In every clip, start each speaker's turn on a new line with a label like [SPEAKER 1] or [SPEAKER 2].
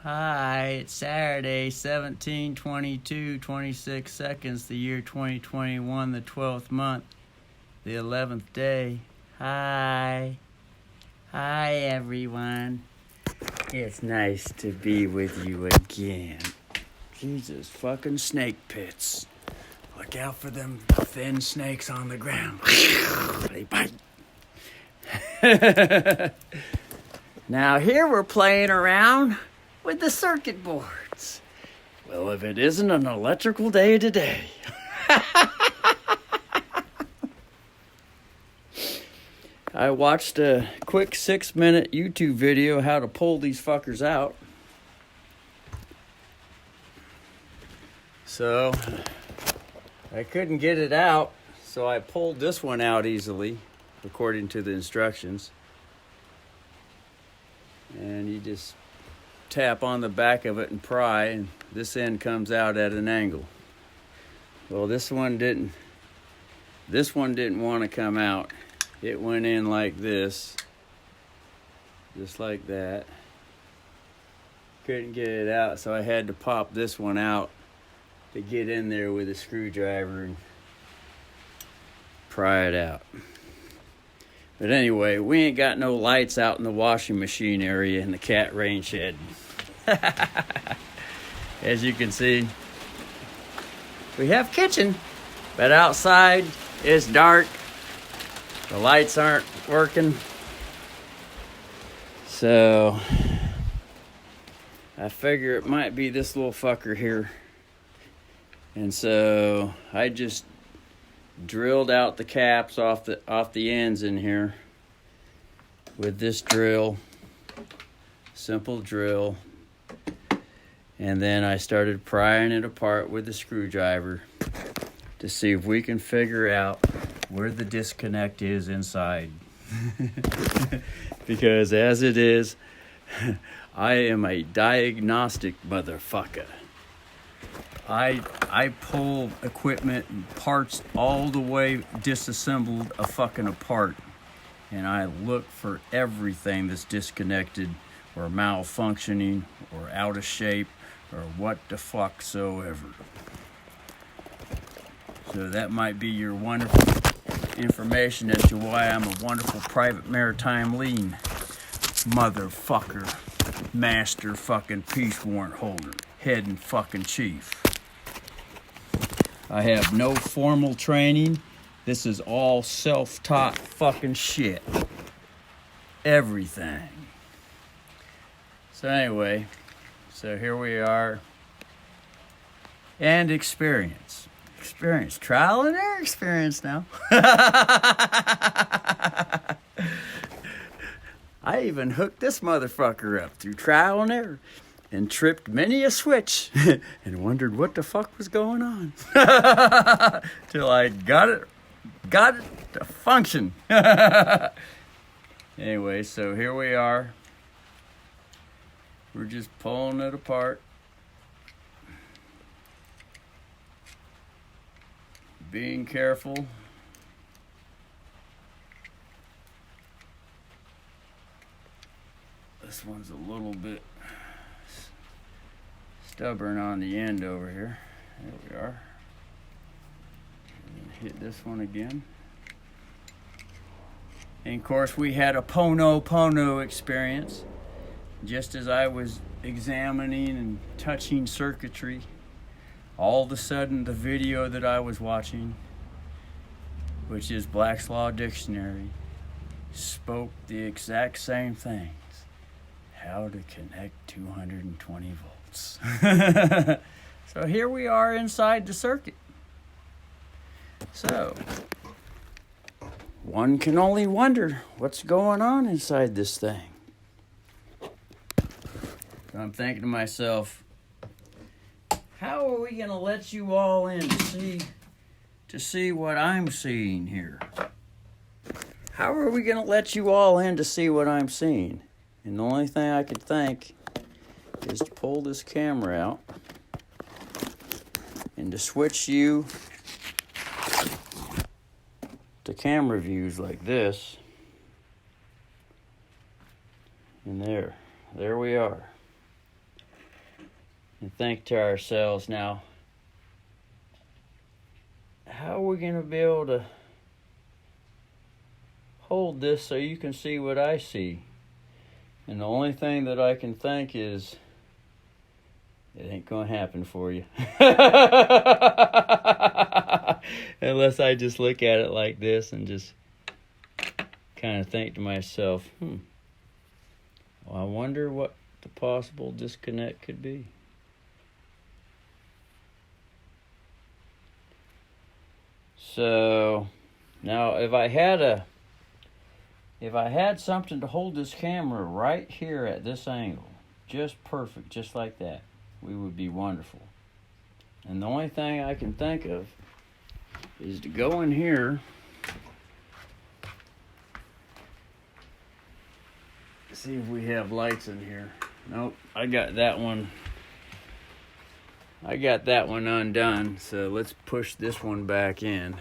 [SPEAKER 1] Hi, it's Saturday, 26 seconds, the year 2021, the 12th month, the 11th day. Hi, everyone. It's nice to be with you again. Jesus fucking snake pits. Look out for them thin snakes on the ground. They bite. Now here we're playing around with the circuit boards. Well, if it isn't an electrical day today. I watched a quick 6-minute YouTube video how to pull these fuckers out. So I couldn't get it out, so I pulled this one out easily, according to the instructions. And you just tap on the back of it and pry, and this end comes out at an angle. Well, this one didn't want to come out. It went in like this, just like that. Couldn't get it out, so I had to pop this one out to get in there with a screwdriver and pry it out. But anyway, we ain't got no lights out in the washing machine area in the cat rain shed. As you can see, we have kitchen, but outside it's dark. The lights aren't working. So I figure it might be this little fucker here. And so I just drilled out the caps off the ends in here with this drill, simple drill, and then I started prying it apart with the screwdriver to see if we can figure out where the disconnect is inside. Because as it is, I am a diagnostic motherfucker. I pull equipment and parts all the way disassembled fucking apart. And I look for everything that's disconnected or malfunctioning or out of shape or what the fuck so ever. So that might be your wonderful information as to why I'm a wonderful private maritime lien motherfucker, master fucking peace warrant holder, head and fucking chief. I have no formal training. This is all self-taught fucking shit. Everything. So anyway, so here we are. And experience. Trial and error experience now. I even hooked this motherfucker up through trial and error and tripped many a switch and wondered what the fuck was going on. Till I got it to function. Anyway, so here we are. We're just pulling it apart. Being careful. This one's a little bit stubborn on the end over here. There we are. Hit this one again. And of course we had a pono experience. Just as I was examining and touching circuitry, all of a sudden the video that I was watching, which is Black's Law Dictionary, spoke the exact same things. How to connect 220 volts. So here we are inside the circuit. So one can only wonder what's going on inside this thing. So I'm thinking to myself, how are we going to let you all in to see what I'm seeing here? How are we going to let you all in to see what I'm seeing? And the only thing I could think is to pull this camera out and to switch you to camera views like this. And there we are. and think to ourselves, now, how are we going to be able to hold this so you can see what I see? And the only thing that I can think is, it ain't going to happen for you. Unless I just look at it like this and just kind of think to myself, well, I wonder what the possible disconnect could be. So now if I had something to hold this camera right here at this angle, just perfect, just like that, we would be wonderful. And the only thing I can think of is to go in here, see if we have lights in here. Nope, I got that one undone, so let's push this one back in.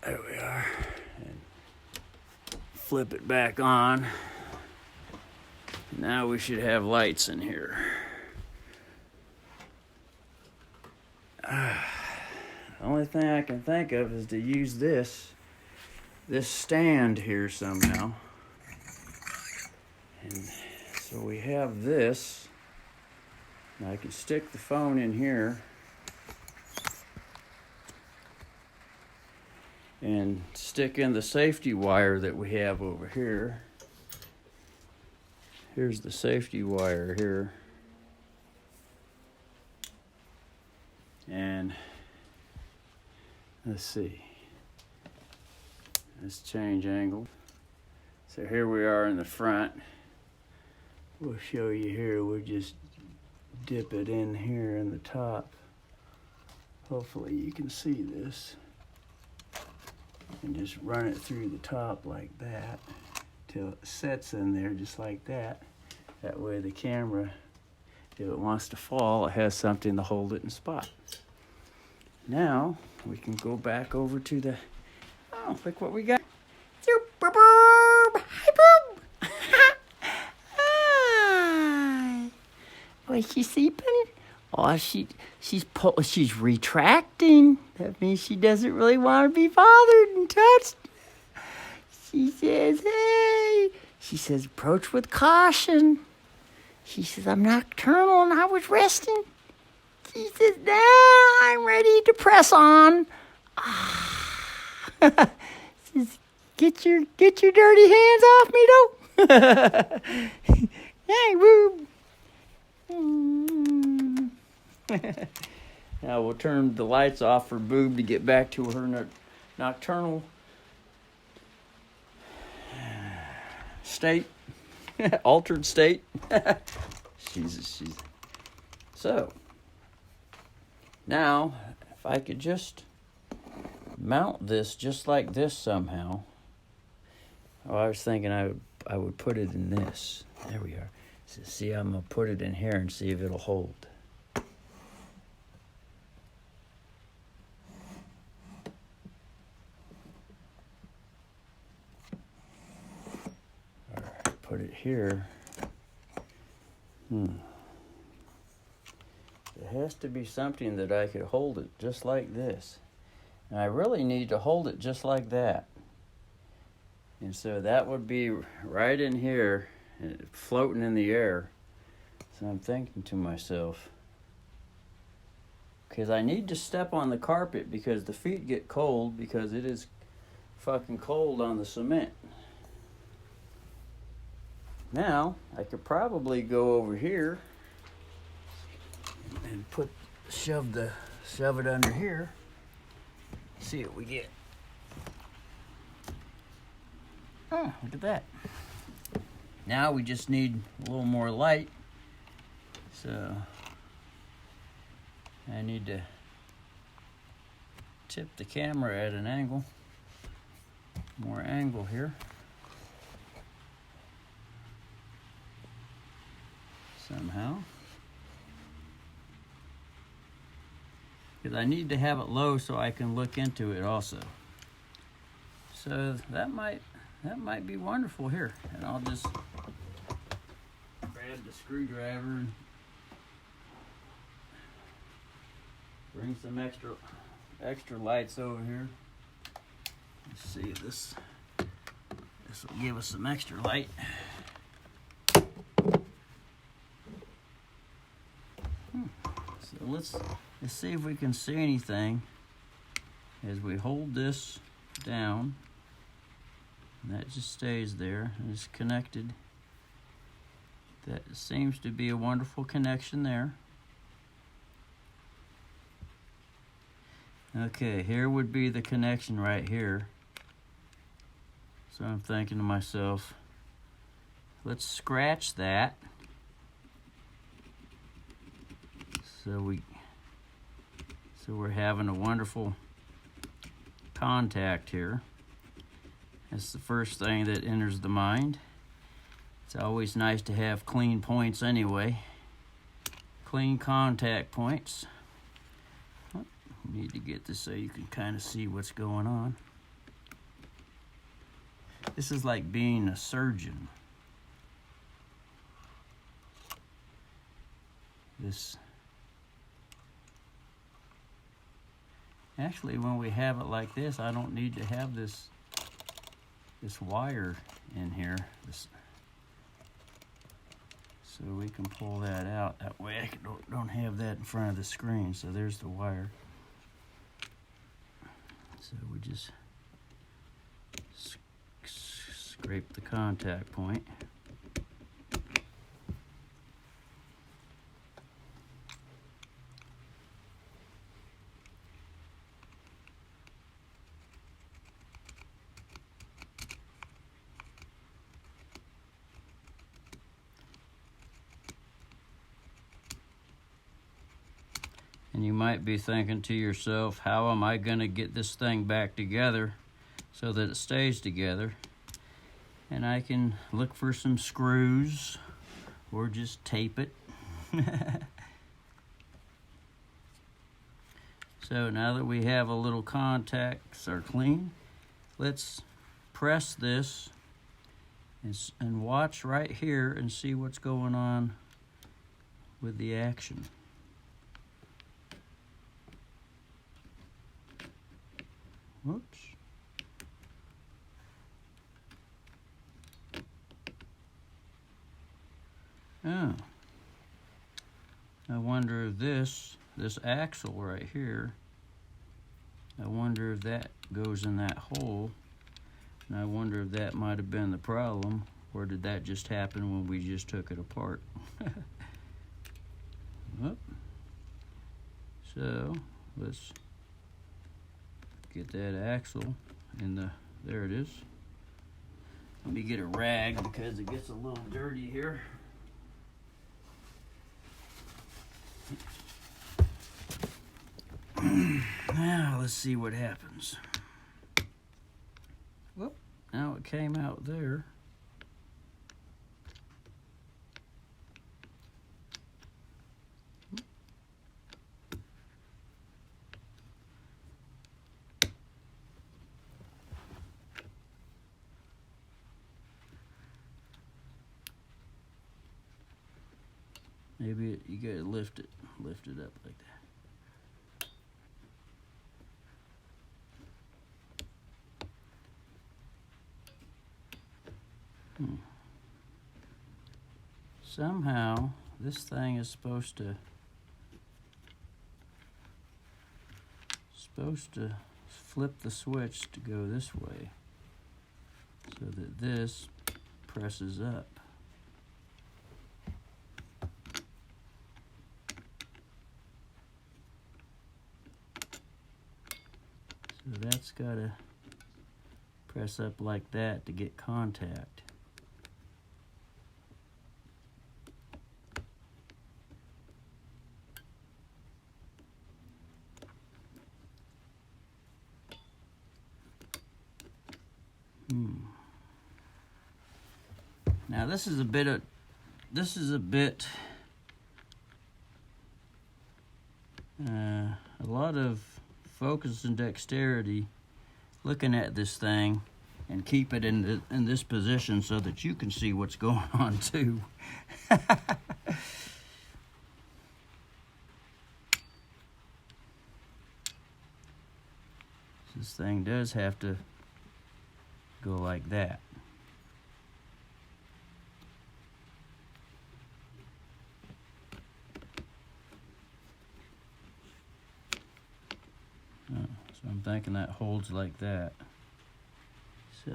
[SPEAKER 1] There we are. And flip it back on. Now we should have lights in here. The only thing I can think of is to use this stand here somehow. And so we have this. Now I can stick the phone in here and stick in the safety wire that we have over here. Here's the safety wire here. And let's see. Let's change angle. So here we are in the front. We'll show you here. We'll just dip it in here in the top. Hopefully you can see this. And just run it through the top like that till it sets in there just like that. That way the camera, if it wants to fall, it has something to hold it in spot. Now we can go back over to the, look what we got. Hi, Boob. Hi. Was she sleeping? Oh, she's retracting. That means she doesn't really want to be bothered and touched. She says, hey. She says, approach with caution. She says, I'm nocturnal and I was resting. She says, now I'm ready to press on. She says, get your dirty hands off me, though. Hey, Boob. Now we'll turn the lights off for Boob to get back to her nocturnal state, altered state. she's so. Now, if I could just mount this just like this somehow. Oh, I was thinking I would put it in this. There we are. So see, I'm gonna put it in here and see if it'll hold. All right, put it here. It has to be something that I could hold it just like this. And I really need to hold it just like that. And so that would be right in here, floating in the air. So I'm thinking to myself, because I need to step on the carpet because the feet get cold because it is fucking cold on the cement. Now, I could probably go over here and shove it under here. See what we get. Oh, look at that. Now we just need a little more light. So I need to tip the camera at an angle. More angle here. Somehow. because I need to have it low so I can look into it also. So that might be wonderful here. And I'll just grab the screwdriver and bring some extra lights over here. Let's see, this will give us some extra light. So let's see if we can see anything as we hold this down. And that just stays there and it's connected. That seems to be a wonderful connection there. Okay, here would be the connection right here. So I'm thinking to myself, let's scratch that. So we're having a wonderful contact here. That's the first thing that enters the mind. It's always nice to have clean points anyway. Clean contact points. Need to get this so you can kind of see what's going on. This is like being a surgeon. Actually, when we have it like this, I don't need to have this wire in here. So we can pull that out. That way I don't have that in front of the screen. So there's the wire. So we just scrape the contact point. And you might be thinking to yourself, how am I going to get this thing back together so that it stays together? And I can look for some screws or just tape it. So now that we have a little contacts are clean, let's press this and watch right here and see what's going on with the action. Whoops. Oh. I wonder if this axle right here, I wonder if that goes in that hole. And I wonder if that might have been the problem, or did that just happen when we just took it apart? Whoop. So let's get that axle in there it is. Let me get a rag because it gets a little dirty here. Now let's see what happens. Whoop, now it came out there. Maybe you gotta lift it up like that. Somehow this thing is supposed to flip the switch to go this way so that this presses up. So that's got to press up like that to get contact. Now this is a a lot of focus and dexterity looking at this thing, and keep it in this position so that you can see what's going on too. This thing does have to go like that. So I'm thinking that holds like that. So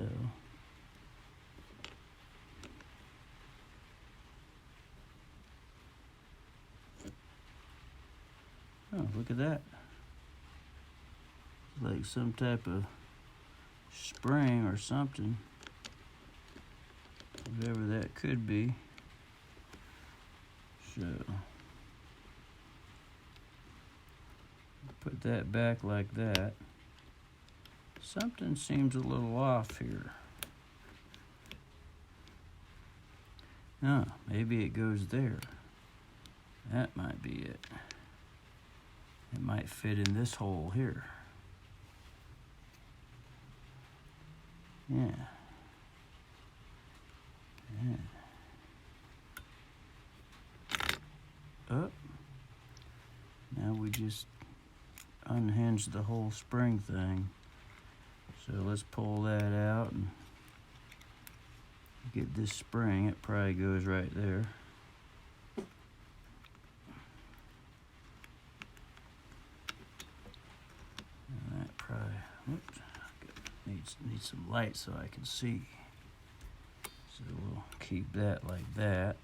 [SPEAKER 1] oh, look at that. It's like some type of spring or something. Whatever that could be. So put that back like that. Something seems a little off here. Oh, maybe it goes there. That might be it. It might fit in this hole here. Yeah. Yeah. Oh. Now we just unhinge the whole spring thing. So let's pull that out and get this spring. It probably goes right there. And that probably, oops, needs some light so I can see. So we'll keep that like that.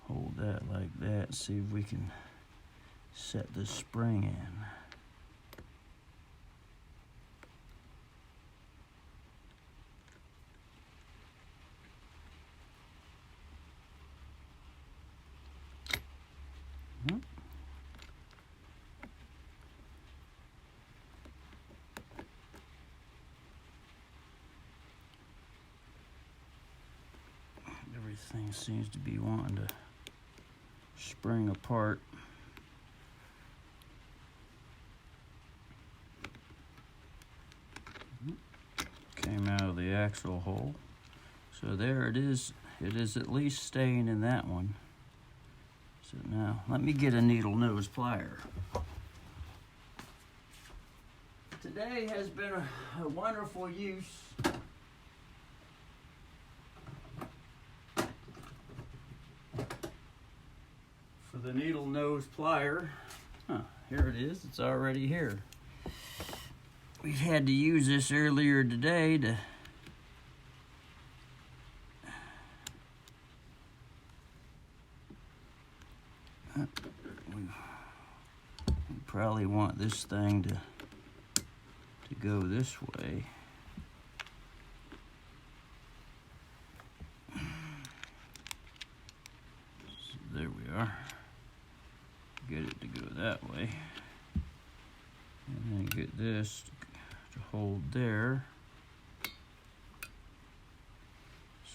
[SPEAKER 1] Hold that like that and see if we can set this spring in. Everything seems to be wanting to spring apart. Came out of the axle hole. So there it is. It is at least staying in that one. So now, let me get a needle nose plier. Today has been a wonderful use for the needle nose plier. Here it is. It's already here. We had to use this earlier today to we probably want this thing to go this way. So there we are. Get it to go that way. And then get this to hold there.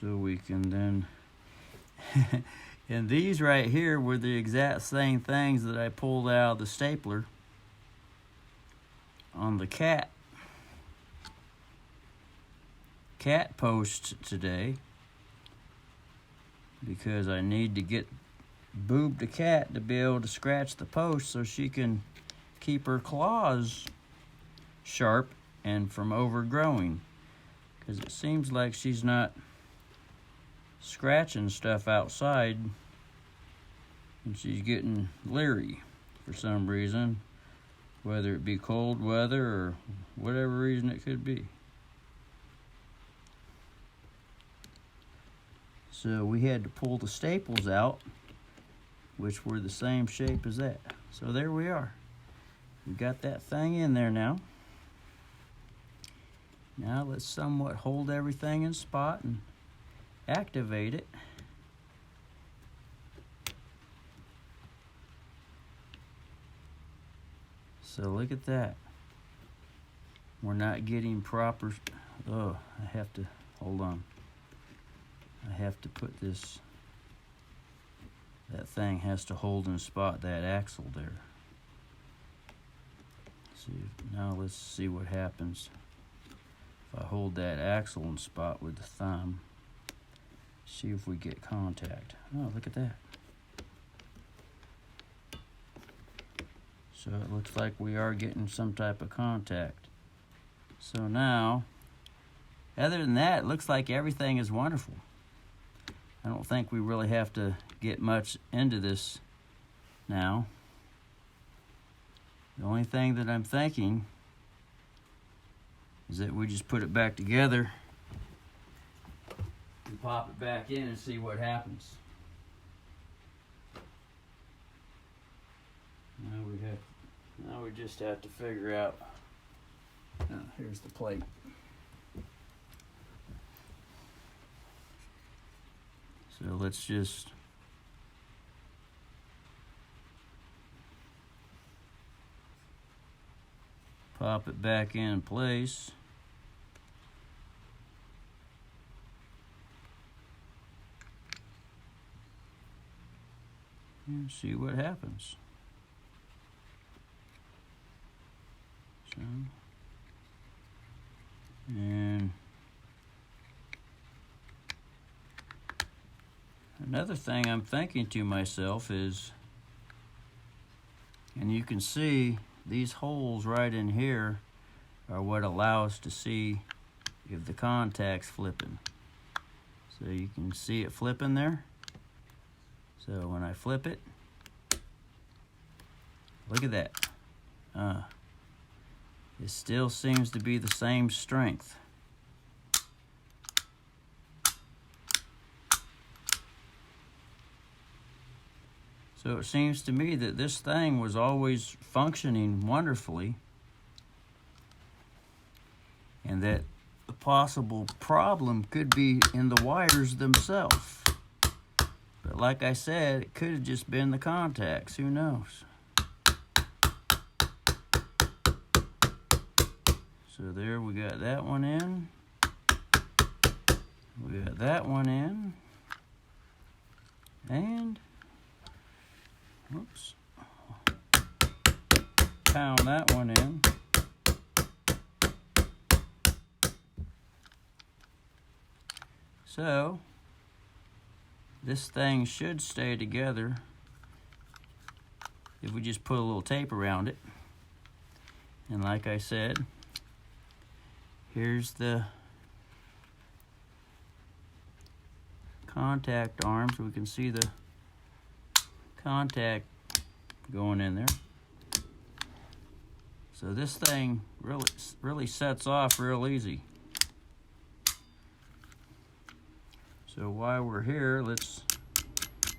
[SPEAKER 1] So we can then and these right here were the exact same things that I pulled out of the stapler on the cat post today, because I need to get Boob the cat to be able to scratch the post so she can keep her claws sharp and from overgrowing, because it seems like she's not scratching stuff outside and she's getting leery for some reason, whether it be cold weather or whatever reason it could be. So we had to pull the staples out, which were the same shape as that. So there we are. We got that thing in there now. Now let's somewhat hold everything in spot and activate it. So look at that. We're not getting proper, oh, I have to, hold on. I have to put this, that thing has to hold in spot that axle there. Let's see what happens if I hold that axle in spot with the thumb. See if we get contact. Oh, look at that. So it looks like we are getting some type of contact. So now, other than that, it looks like everything is wonderful. I don't think we really have to get much into this now. The only thing that I'm thinking is that we just put it back together and pop it back in and see what happens. Now we just have to figure out. Here's the plate. So let's just pop it back in place. And see what happens. So, and another thing I'm thinking to myself is, and you can see these holes right in here are what allow us to see if the contact's flipping. So you can see it flipping there. So when I flip it, look at that. It still seems to be the same strength. So it seems to me that this thing was always functioning wonderfully, and that the possible problem could be in the wires themselves. But like I said, it could have just been the contacts. Who knows? So there, we got that one in. We got that one in. And, whoops, pound that one in. So, this thing should stay together if we just put a little tape around it. And like I said, here's the contact arm, so we can see the contact going in there. So this thing really sets off real easy. So while we're here, let's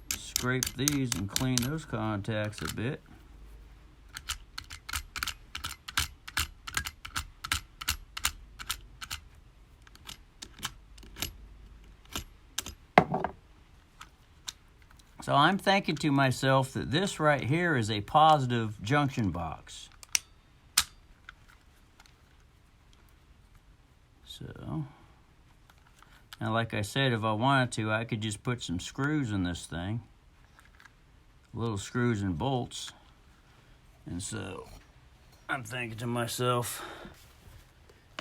[SPEAKER 1] scrape these and clean those contacts a bit. So I'm thinking to myself that this right here is a positive junction box. So, now like I said, if I wanted to, I could just put some screws in this thing. Little screws and bolts. And so, I'm thinking to myself,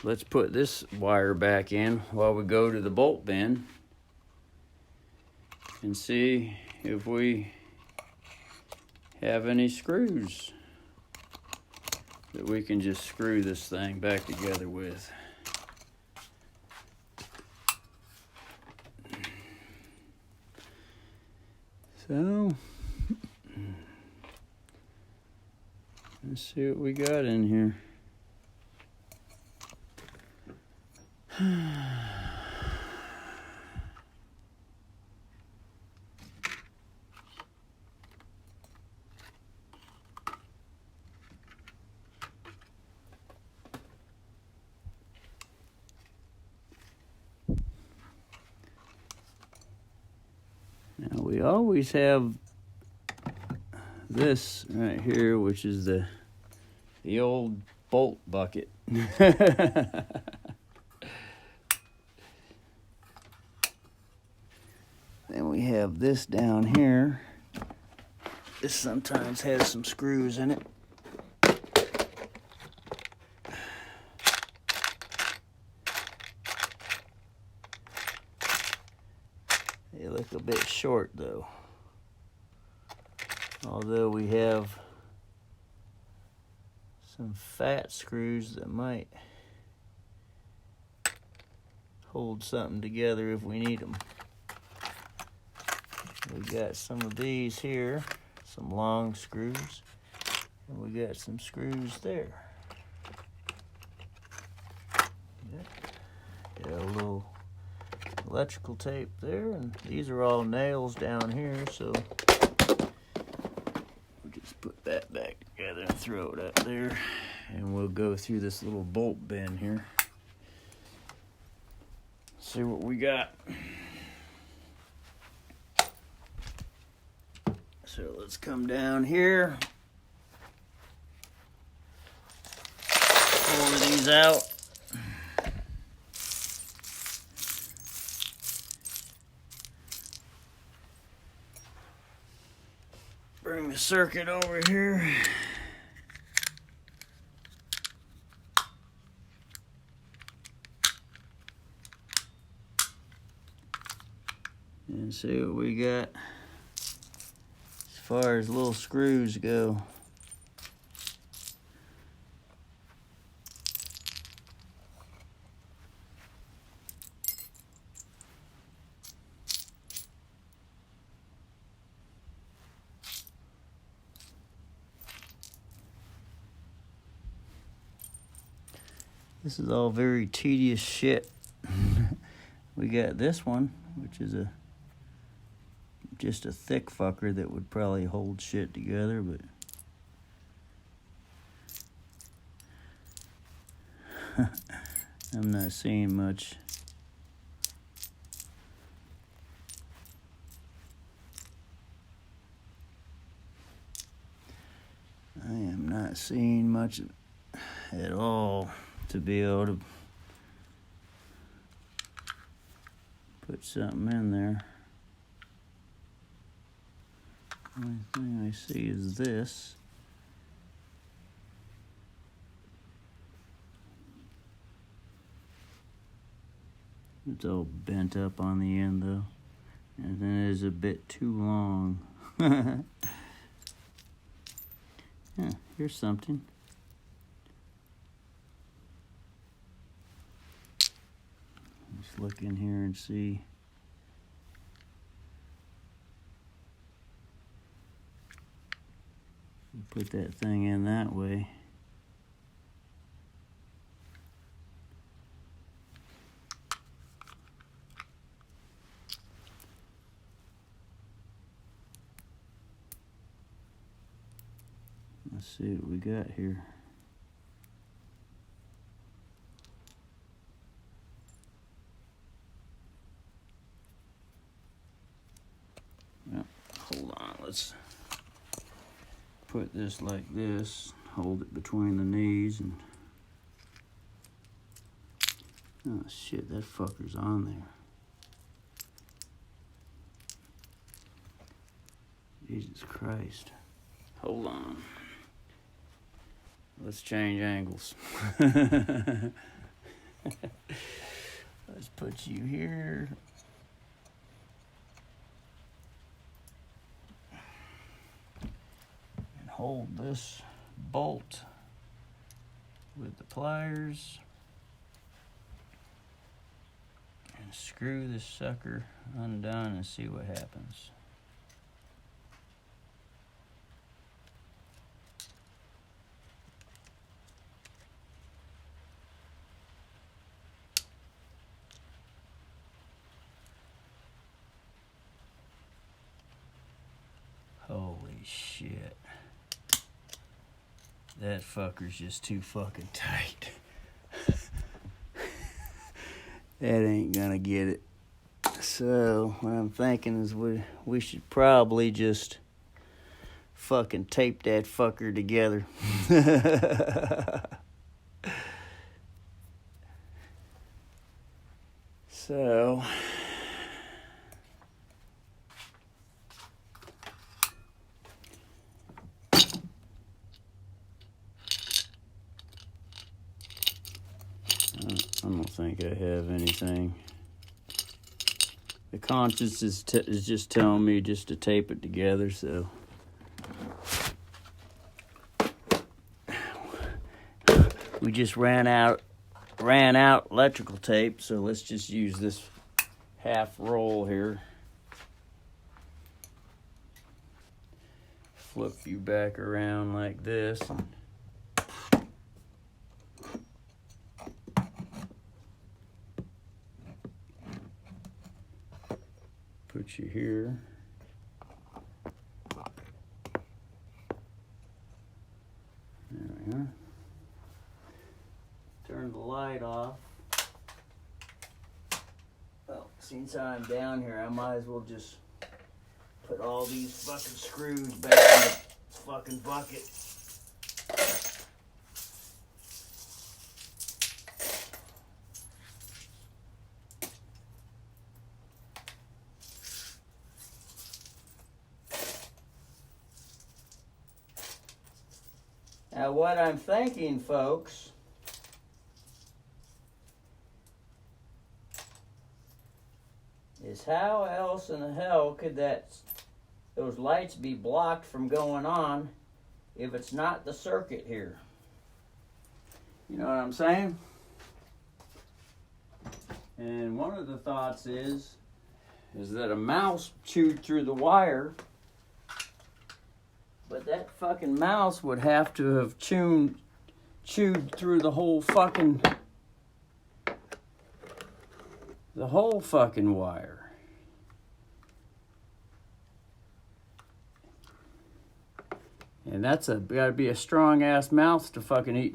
[SPEAKER 1] let's put this wire back in while we go to the bolt bin and see if we have any screws that we can just screw this thing back together with. So, let's see what we got in here. Now we always have this right here, which is the old bolt bucket. Then we have this down here. This sometimes has some screws in it. a bit short though. Although we have some fat screws that might hold something together if we need them. We got some of these here, some long screws, and we got some screws there. Got a little electrical tape there, and these are all nails down here, so we'll just put that back together and throw it up there, and we'll go through this little bolt bin here. See what we got. So let's come down here, pull these out. Bring the circuit over here. And see what we got as far as little screws go. This is all very tedious shit. We got this one, which is just a thick fucker that would probably hold shit together, but I'm not seeing much. I am not seeing much at all to be able to put something in there. The only thing I see is this. It's all bent up on the end though, and then it is a bit too long. Yeah, here's something. Let's look in here and see. Put that thing in that way. Let's see what we got here. Well, hold on, let's put this like this, hold it between the knees, and oh shit, that fucker's on there. Jesus Christ. Hold on. Let's change angles. Let's put you here. And hold this bolt with the pliers. And screw this sucker undone and see what happens. Holy shit. That fucker's just too fucking tight. That ain't gonna get it. So, what I'm thinking is we should probably just fucking tape that fucker together. So... I don't think I have anything the conscience is just telling me just to tape it together, so we just ran out electrical tape, so let's just use this half roll here. Flip you back around like this. Put you here. There we are. Turn the light off. Well, since I'm down here, I might as well just put all these fucking screws back in the fucking bucket. Now what I'm thinking, folks, is how else in the hell could those lights be blocked from going on if it's not the circuit here? You know what I'm saying? And one of the thoughts is that a mouse chewed through the wire, but that fucking mouse would have to have chewed through the whole fucking wire. And that's gotta be a strong ass mouse to fucking eat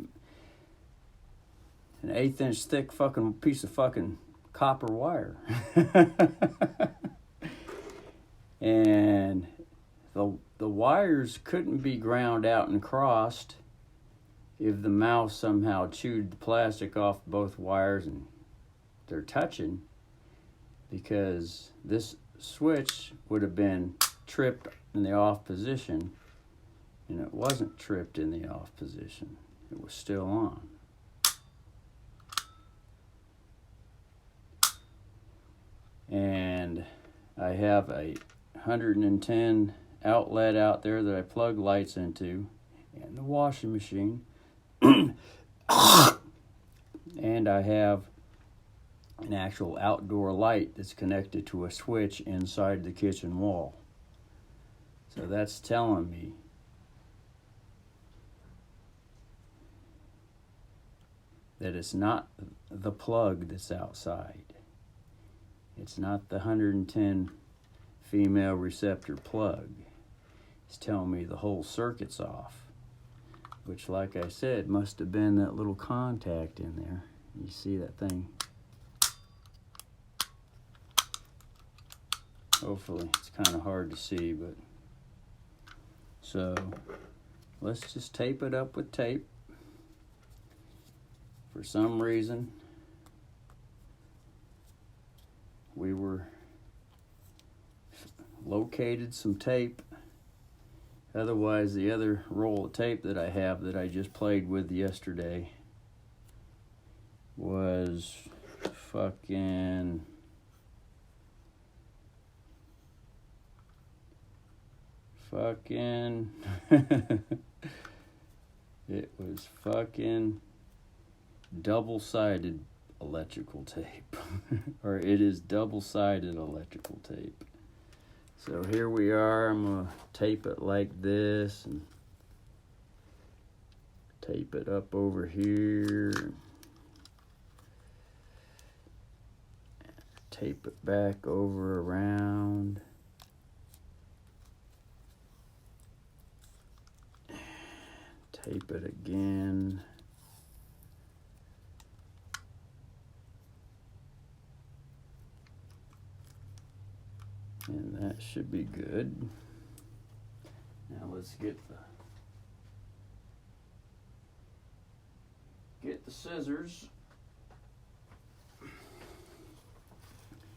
[SPEAKER 1] an 1/8 inch thick fucking piece of fucking copper wire. And the wires couldn't be ground out and crossed if the mouse somehow chewed the plastic off both wires and they're touching, because this switch would have been tripped in the off position, and it wasn't tripped in the off position. It was still on. And I have a 110 outlet out there that I plug lights into, and the washing machine. And I have an actual outdoor light that's connected to a switch inside the kitchen wall. So that's telling me that it's not the plug that's outside. It's not the 110 female receptor plug. It's telling me the whole circuit's off, which, like I said, must have been that little contact in there. You see that thing? Hopefully it's kind of hard to see, but so let's just tape it up with tape. For some reason, we located some tape. Otherwise, the other roll of tape that I have that I just played with yesterday was fucking it was fucking double-sided electrical tape. Or it is double-sided electrical tape. So here we are. I'm going to tape it like this and tape it up over here. Tape it back over around. Tape it again. And that should be good. Now let's get the scissors.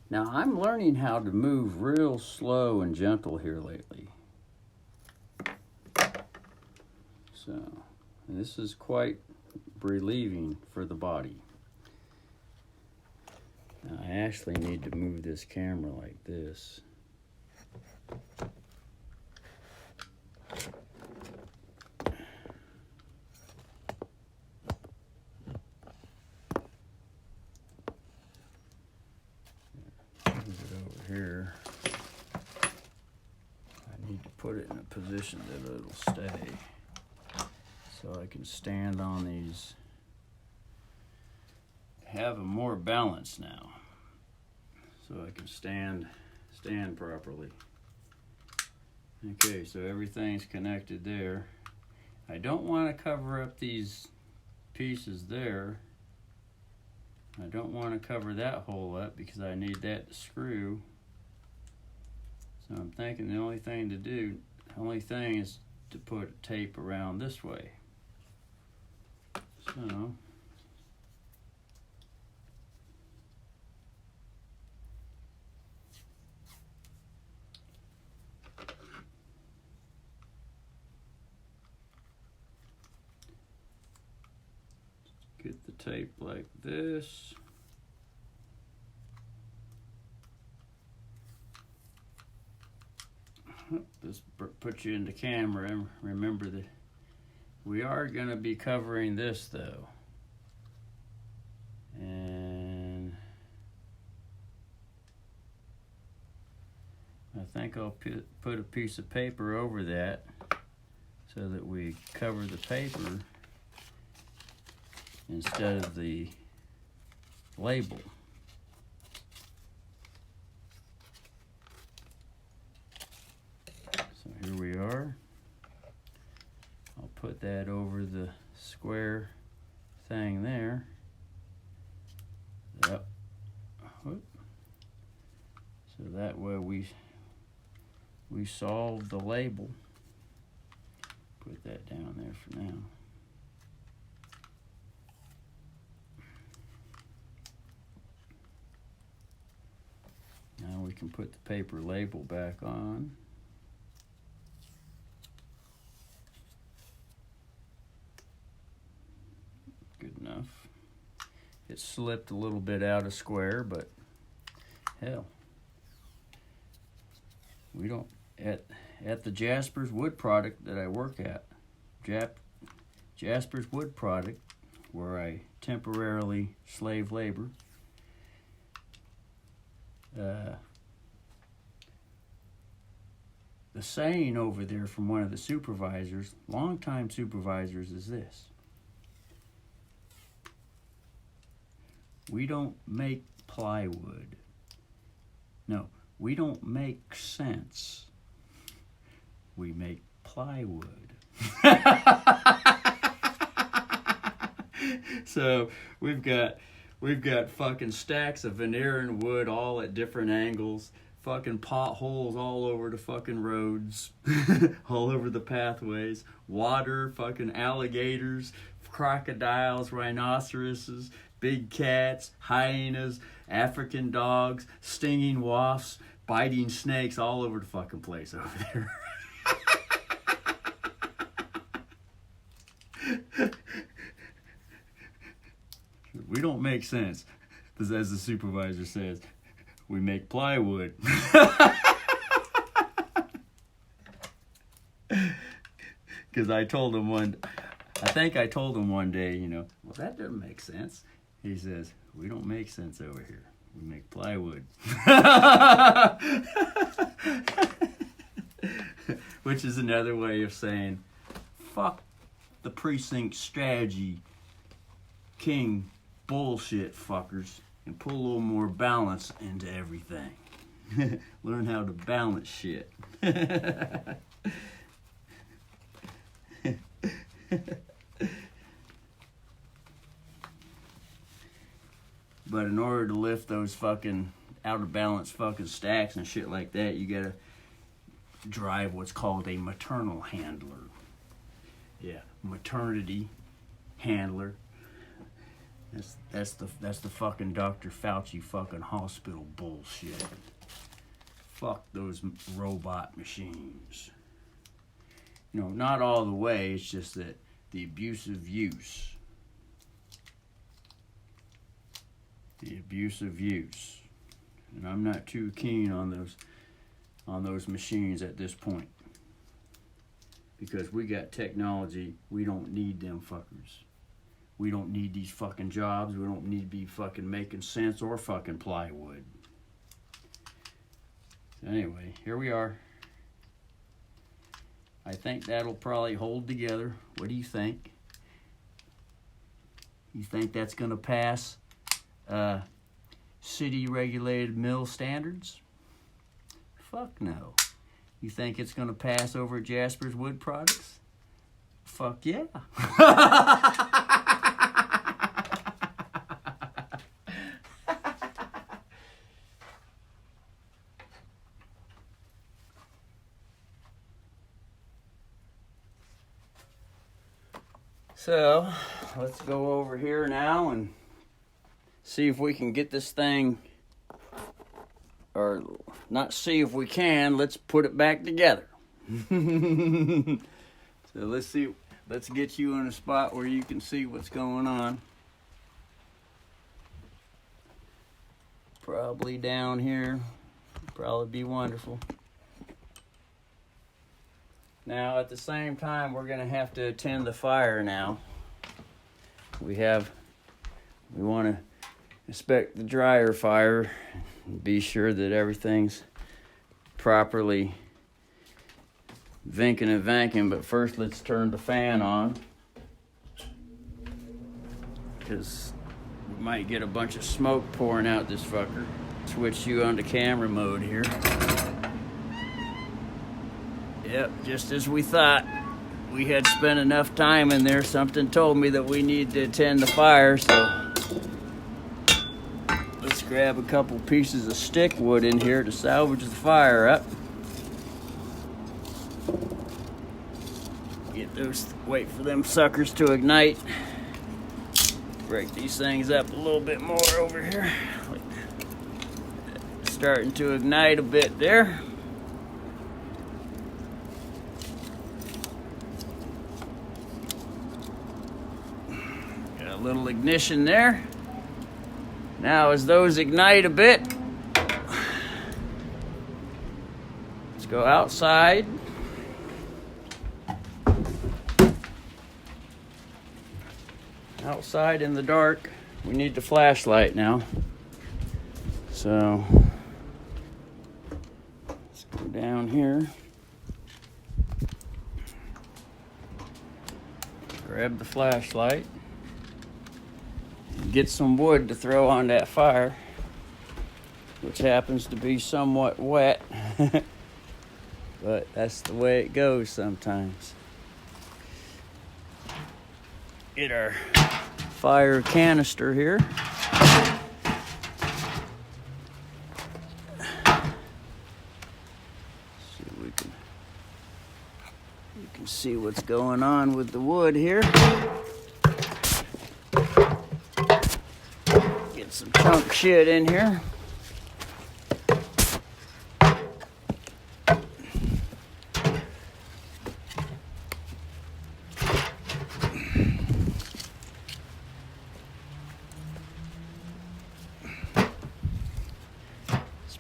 [SPEAKER 1] Now I'm learning how to move real slow and gentle here lately. So this is quite relieving for the body. Now I actually need to move this camera like this. Move it over here. I need to put it in a position that it'll stay, so I can stand on these. Have a more balance now, so I can stand properly. Okay, so everything's connected there. I don't want to cover up these pieces there. I don't want to cover that hole up because I need that to screw. So I'm thinking the only thing is to put tape around this way. So get the tape like this. This puts you into camera. Remember that we are going to be covering this though. And I think I'll put a piece of paper over that so that we cover the paper instead of the label. So here we are. I'll put that over the square thing there. Yep. Whoop. So that way we solved the label. Put that down there for now. Now we can put the paper label back on. Good enough. It slipped a little bit out of square, but hell, we don't, at the Jasper's Wood Product that I work at, Jasper's Wood Product, where I temporarily slave labor, the saying over there from one of the supervisors, longtime supervisors, is this: we don't make plywood. No, we don't make sense. We make plywood. So we've got fucking stacks of veneer and wood all at different angles, fucking potholes all over the fucking roads, all over the pathways, water, fucking alligators, crocodiles, rhinoceroses, big cats, hyenas, African dogs, stinging wasps, biting snakes, all over the fucking place over there. We don't make sense, as the supervisor says. We make plywood. Because I told him one day, well, that doesn't make sense. He says, we don't make sense over here. We make plywood. Which is another way of saying, fuck the precinct strategy king bullshit fuckers, and put a little more balance into everything. Learn how to balance shit. But in order to lift those fucking out of balance fucking stacks and shit like that, you gotta drive what's called a maternal handler. Yeah, maternity handler. That's the fucking Dr. Fauci fucking hospital bullshit. Fuck those robot machines. Not all the way, it's just that the abusive use. The abusive use. And I'm not too keen on those machines at this point. Because we got technology, we don't need them fuckers. We don't need these fucking jobs. We don't need to be fucking making sense or fucking plywood. Anyway, here we are. I think that'll probably hold together. What do you think? You think that's gonna pass city regulated mill standards? Fuck no. You think it's gonna pass over Jasper's Wood Products? Fuck yeah. So, let's go over here now and see if we can get this thing, or not see if we can, let's put it back together. So let's get you in a spot where you can see what's going on. Probably down here, probably be wonderful. Now, at the same time, we're going to have to attend the fire now. We want to inspect the dryer fire and be sure that everything's properly vinking and vanking. But first, let's turn the fan on, because we might get a bunch of smoke pouring out this fucker. Switch you onto camera mode here. Yep, just as we thought. We had spent enough time in there. Something told me that we need to attend the fire, so let's grab a couple pieces of stick wood in here to salvage the fire up. Wait for them suckers to ignite. Break these things up a little bit more over here. Starting to ignite a bit there. Little ignition there. Now as those ignite a bit, let's go outside. Outside in the dark. We need the flashlight now. So let's go down here. Grab the flashlight. Get some wood to throw on that fire, which happens to be somewhat wet. But that's the way it goes sometimes. Get our fire canister here. See if we can see what's going on with the wood here. Get some chunk shit in here.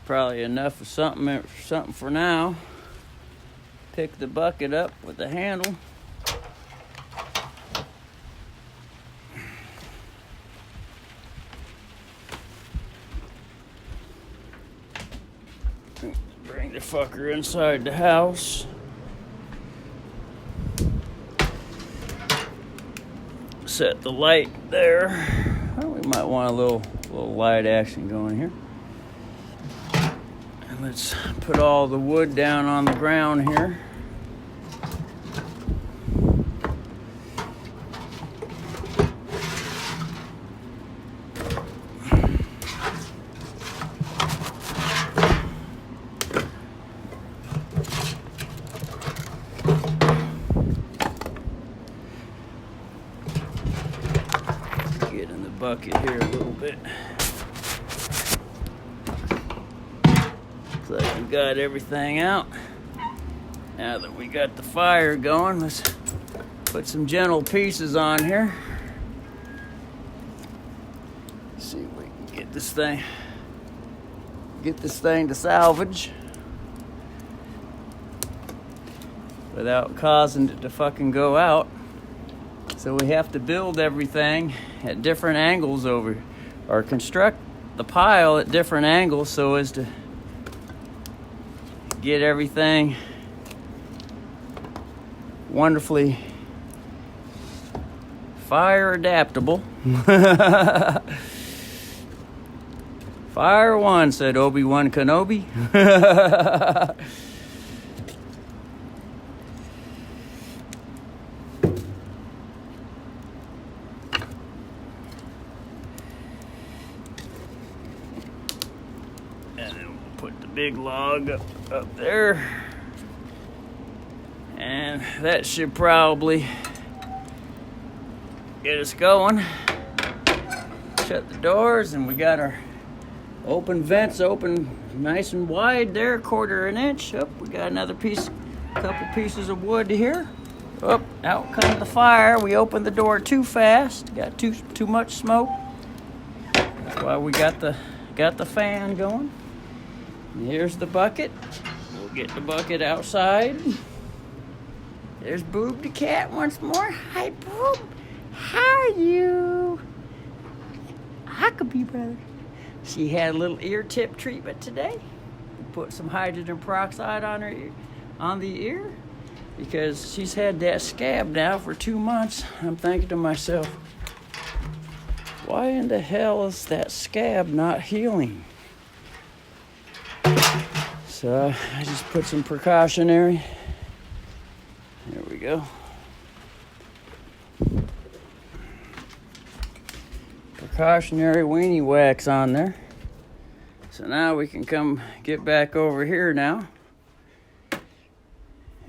[SPEAKER 1] Probably enough of something for now. Pick the bucket up with the handle. Bring the fucker inside the house. Set the light there. Well, we might want a little light action going here. Let's put all the wood down on the ground here. Get in the bucket here a little bit. Like we got everything out. Now that we got the fire going, let's put some gentle pieces on here. See if we can get this thing to salvage without causing it to fucking go out. So we have to build everything at different angles or construct the pile at different angles so as to get everything wonderfully fire adaptable. Fire one, said Obi-Wan Kenobi. And then we'll put the big log up there. And that should probably get us going. Shut the doors, and we got our open vents open nice and wide there, 1/4 inch. Up, we got another couple pieces of wood here. Up, out comes the fire. We opened the door too fast. Got too much smoke. That's why we got the fan going. And here's the bucket. We'll get the bucket outside. There's Boob the cat once more. Hi, Boob. How are you? Huckabee, brother. She had a little ear tip treatment today. We put some hydrogen peroxide on her ear, on the ear, because she's had that scab now for 2 months. I'm thinking to myself, why in the hell is that scab not healing? So I just put some precautionary. There we go. Precautionary weenie wax on there. So now we can come get back over here now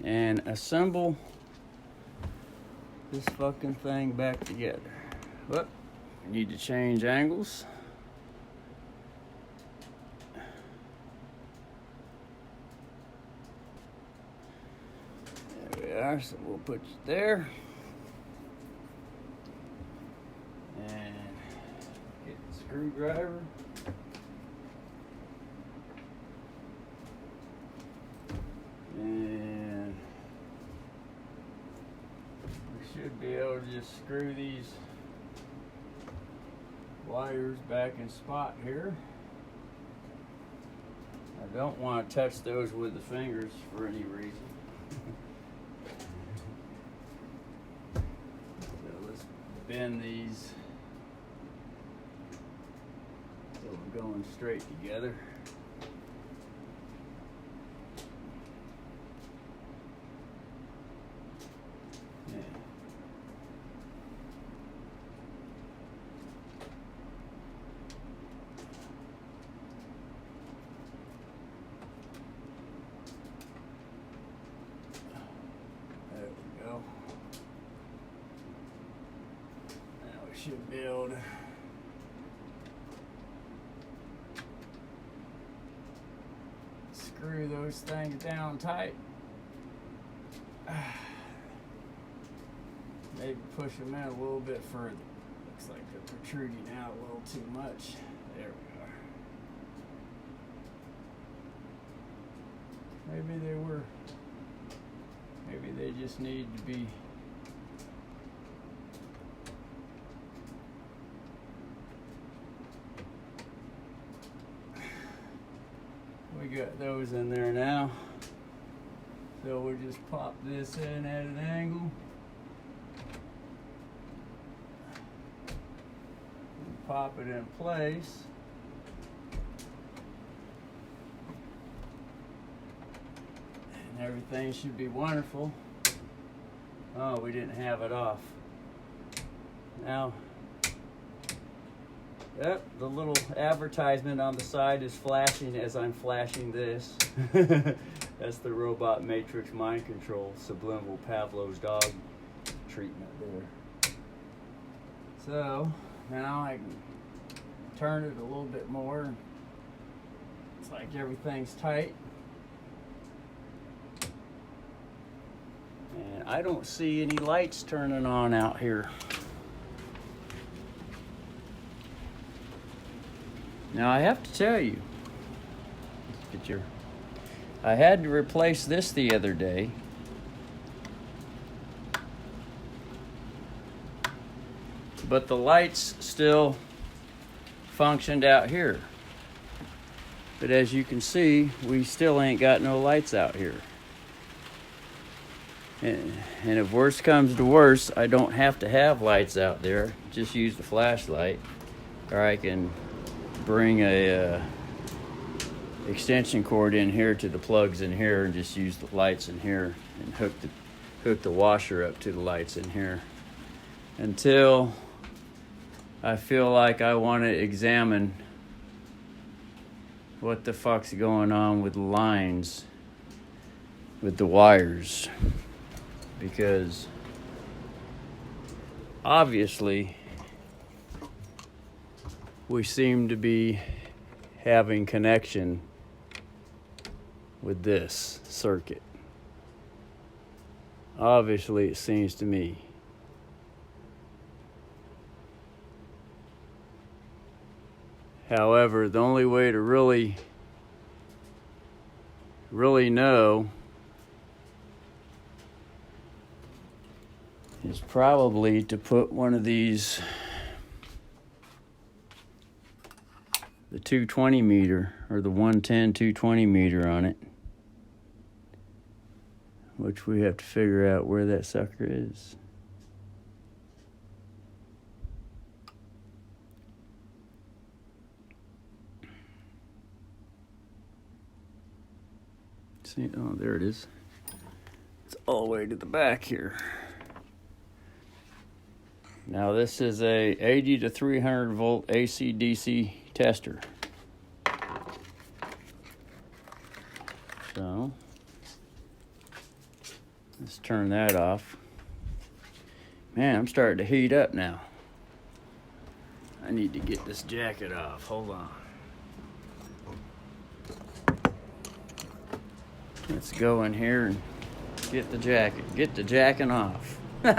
[SPEAKER 1] and assemble this fucking thing back together. Whoop. We need to change angles. There we are. So we'll put you there. And get the screwdriver. And we should be able to just screw these wires back in spot here. I don't want to touch those with the fingers for any reason. So let's bend these so we're going straight together. Should be able to screw those things down tight. Maybe push them in a little bit further. Looks like they're protruding out a little too much. There we are. Maybe they were. Maybe they just need to be we got those in there now. So we'll just pop this in at an angle. And pop it in place. And everything should be wonderful. Oh, we didn't have it off. Now, yep, the little advertisement on the side is flashing as I'm flashing this. That's the robot matrix mind control subliminal Pavlov's dog treatment there. So now I can turn it a little bit more. It's like everything's tight. And I don't see any lights turning on out here. Now I have to tell you, I had to replace this the other day. But the lights still functioned out here. But as you can see, we still ain't got no lights out here. And if worse comes to worse, I don't have to have lights out there. Just use the flashlight. Or I can bring a extension cord in here to the plugs in here and just use the lights in here and hook the washer up to the lights in here until I feel like I want to examine what the fuck's going on with the lines, with the wires, because obviously we seem to be having connection with this circuit. Obviously, it seems to me. However, the only way to really know is probably to put one of these, the 220 meter or the 110 220 meter on it, which we have to figure out where that sucker is. See, oh, there it is. It's all the way to the back here. Now this is a 80 to 300 volt AC DC tester. So let's turn that off. Man, I'm starting to heat up now. I need to get this jacket off. Hold on. Let's go in here and get the jacket. Get the jacking off. Put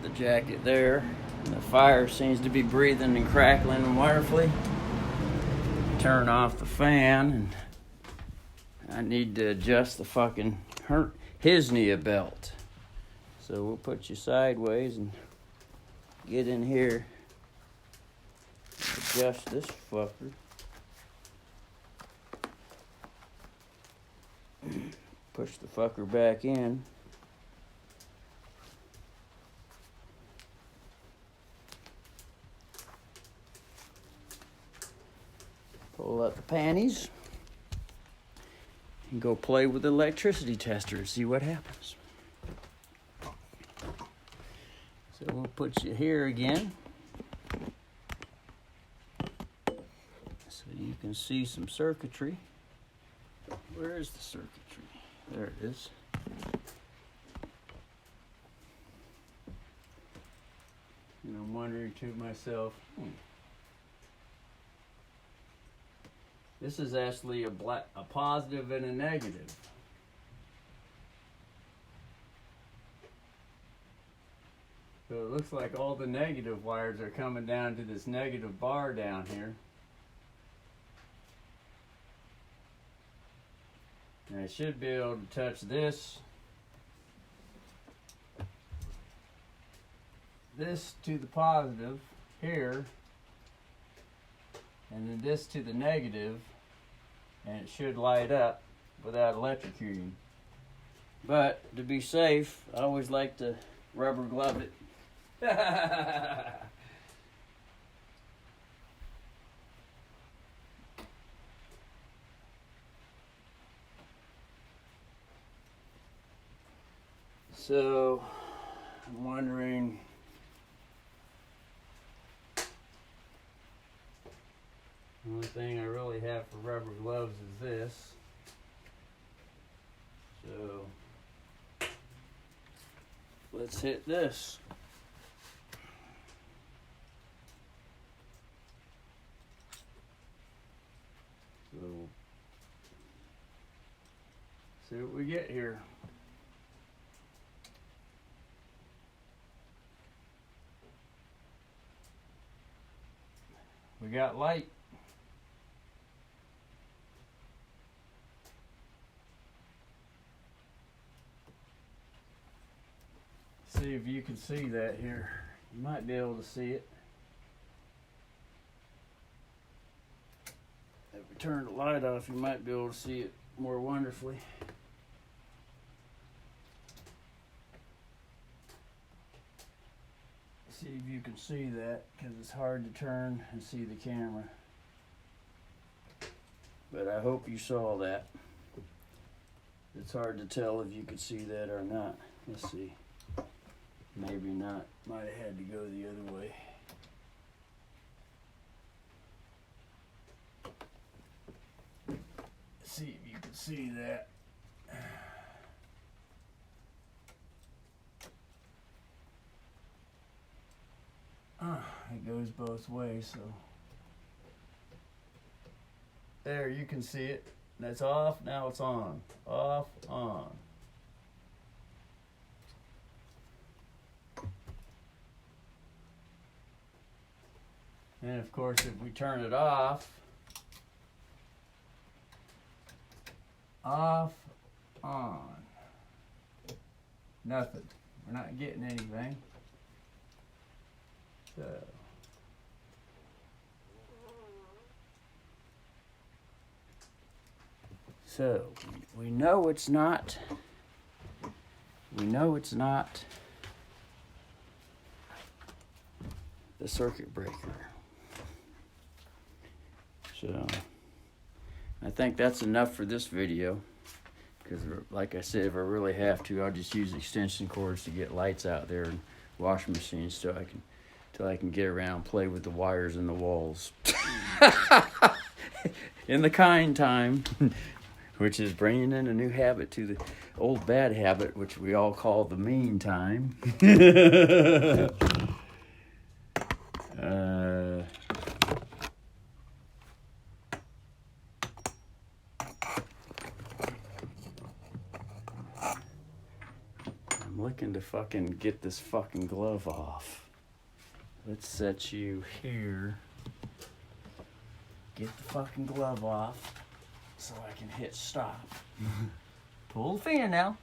[SPEAKER 1] the jacket there. The fire seems to be breathing and crackling wonderfully. Turn off the fan, and I need to adjust the fucking Hisnia belt. So we'll put you sideways and get in here, adjust this fucker. Push the fucker back in. Pull out the panties and go play with the electricity tester and see what happens. So we'll put you here again so you can see some circuitry. Where is the circuitry? There it is. And I'm wondering to myself, this is actually a positive and a negative. So it looks like all the negative wires are coming down to this negative bar down here. And I should be able to touch this to the positive here, and then this to the negative, and it should light up without electrocuting. But to be safe, I always like to rubber glove it. So I'm wondering, the only thing I really have for rubber gloves is this. So let's hit this. So See what we get here. We got light. See if you can see that here. You might be able to see it. If we turn the light off, you might be able to see it more wonderfully. See if you can see that, because it's hard to turn and see the camera. But I hope you saw that. It's hard to tell if you could see that or not. Let's see. Maybe not. Might have had to go the other way. Let's see if you can see that. It goes both ways, so. There, you can see it. That's off, now it's on. Off, on. And of course, if we turn it off, on. Nothing. We're not getting anything. So we know it's not. We know it's not the circuit breaker. So I think that's enough for this video, because like I said, if I really have to, I'll just use extension cords to get lights out there and washing machines till I can get around and play with the wires in the walls. In the kind time, which is bringing in a new habit to the old bad habit, which we all call the mean time. I'm looking to fucking get this fucking glove off. Let's set you here. Get the fucking glove off so I can hit stop. Pull the fan now.